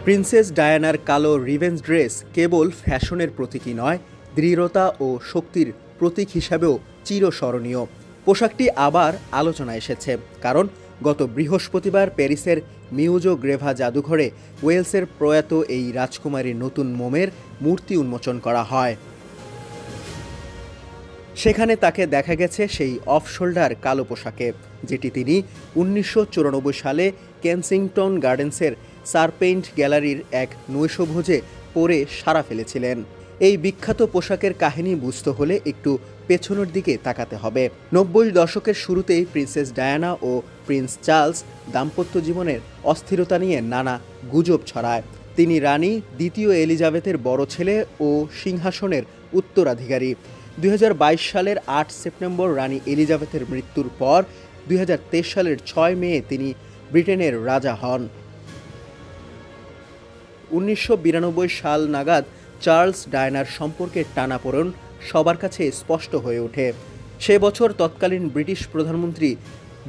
Princess ডায়ানার কালো revenge dress কেবল ফ্যাশনের প্রতীকই নয়, দৃঢ়তা ও শক্তির প্রতীক হিসাবেও চিরস্মরণীয়। পোশাকটি আবার আলোচনায় এসেছে কারণ গত বৃহস্পতিবার প্যারিসের মিউজো গ্রেভা জাদুঘরে ওয়েলসের প্রয়াত এই রাজকুমারীর নতুন মোমের মূর্তি উন্মোচন করা হয়। সেখানে তাকে দেখা গেছে সেই অফ শোল্ডার কালো পোশাকে, যেটি তিনি 1994 সালে কেনসিংটন গার্ডেন্সের সারপেইন্ট গ্যালারির এক নৈশভোজে পরে সাড়া ফেলেছিলেন। এই বিখ্যাত পোশাকের কাহিনী বুঝতে হলে একটু পেছনের দিকে তাকাতে হবে। 90 দশকের শুরুতেই প্রিন্সেস ডায়ানা ও প্রিন্স চার্লস দাম্পত্য জীবনের অস্থিরতা নিয়ে নানা গুজব ছড়ায়। তিনি রানী দ্বিতীয় এলিজাবেথের বড় ছেলে ও সিংহাসনের উত্তরাধিকারী। 2022 সালের 8 সেপ্টেম্বর রানী এলিজাবেথের মৃত্যুর পর 2023 সালের 6 মে তিনি ব্রিটেনের রাজা হন। 1992 সাল নাগাদ চার্লস ডায়ানার সম্পর্কে টানাপোড়েন সবার কাছে স্পষ্ট হয়ে ওঠে। সে বছর তৎকালীন ব্রিটিশ প্রধানমন্ত্রী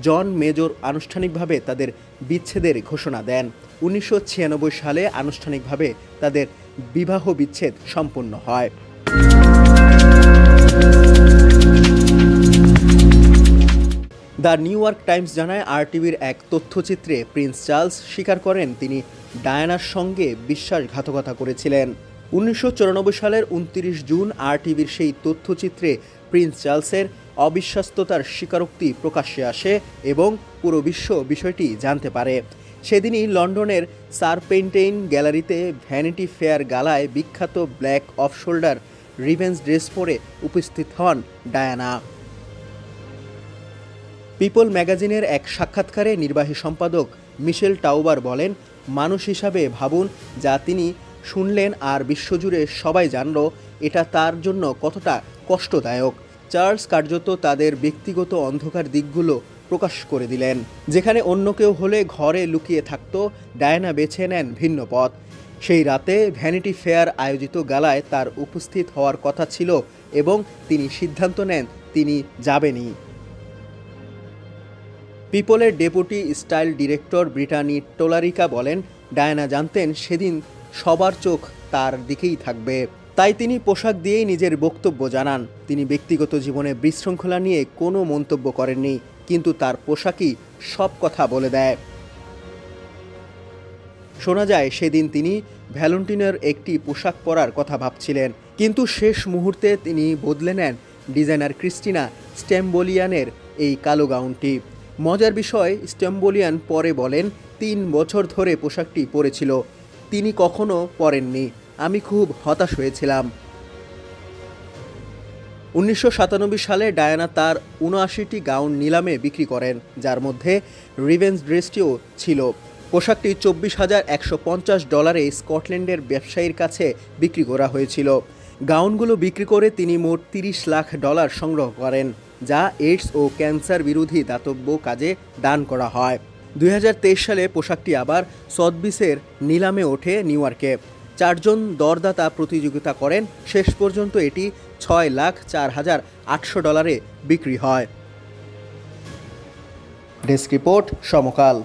জন মেজর আনুষ্ঠানিকভাবে তাদের বিচ্ছেদের ঘোষণা দেন। 1996 সালে আনুষ্ঠানিকভাবে তাদের বিবাহ বিচ্ছেদ সম্পন্ন হয়। দ্য নিউ ইয়র্ক টাইমস জানায়, আরটিভির এক তথ্যচিত্রে প্রিন্স চার্লস স্বীকার করেন তিনি ডায়ানার সঙ্গে বিশ্বাসঘাতকতা করেছিলেন। 1994 সালের 29 জুন আরটিভির সেই তথ্যচিত্রে প্রিন্স চার্লসের অবিশ্বস্ততার স্বীকারোক্তি প্রকাশ্যে আসে এবং পুরো বিশ্ব বিষয়টি জানতে পারে। সেদিনই লন্ডনের সারপেইন্টেইন গ্যালারিতে ভ্যানিটি ফেয়ার গালায় বিখ্যাত black off shoulder revenge dress পরে উপস্থিত হন ডায়ানা। পিপল ম্যাগাজিনের এক সাক্ষাৎকারে নির্বাহী সম্পাদক মিশেল টাউবার বলেন, মানুষ হিসাবে ভাবুন, যা তিনি শুনলেন আর বিশ্বজুড়ে সবাই জানল, এটা তার জন্য কতটা কষ্টদায়ক। চার্লস কার্যত তাদের ব্যক্তিগত অন্ধকার দিকগুলো প্রকাশ করে দিলেন। যেখানে অন্য কেউ হলে ঘরে লুকিয়ে থাকত, ডায়ানা বেছে নেন ভিন্ন পথ। সেই রাতে ভ্যানিটি ফেয়ার আয়োজিত গালায় তার উপস্থিত হওয়ার কথা ছিল এবং তিনি সিদ্ধান্ত নেন তিনি যাবেনই। পিপলের ডেপুটি স্টাইল ডিরেক্টর ব্রিটানি টোলারিকা বলেন, ডায়ানা জানতেন সেদিন সবার চোখ তার দিকেই থাকবে, তাই তিনি পোশাক দিয়েই নিজের বক্তব্য জানান। তিনি ব্যক্তিগত জীবনে বিশৃঙ্খলা নিয়ে কোনো মন্তব্য করেননি, কিন্তু তার পোশাকই সব কথা বলে দেয়। শোনা যায় সেদিন তিনি ভ্যালেন্টিনের একটি পোশাক পরার কথা ভাবছিলেন, কিন্তু শেষ মুহূর্তে তিনি বদলে নেন ডিজাইনার ক্রিস্টিনা স্ট্যাম্বোলিয়ানের এই কালো গাউনটি। মজার বিষয়, স্ট্যাম্বোলিয়ান পরে বলেন, 3 বছর ধরে পোশাকটি পরেছিল, তিনি কখনো পরেননি। আমি খুব হতাশ হয়েছিলাম। 1997 সালে ডায়ানা তার 79টি গাউন নিলামে বিক্রি করেন, যার মধ্যে রিভেঞ্জ ড্রেসটিও ছিল। পোশাকটি $24,150 স্কটল্যান্ডের ব্যবসায়ীর কাছে বিক্রি করা হয়েছিল। গাউনগুলো বিক্রি করে তিনি মোট $30 লাখ সংগ্রহ করেন, যা এইডস ও ক্যান্সার বিরোধী দাতব্য কাজে দান করা হয়। 2023 সালে পোশাকটি আবার সথবিসের নিলামে ওঠে নিউ ইয়র্কে। 4 জন দরদাতা প্রতিযোগিতা করেন, শেষ পর্যন্ত এটি $6,04,800 বিক্রি হয়। ডেস্ক রিপোর্ট, সমকাল।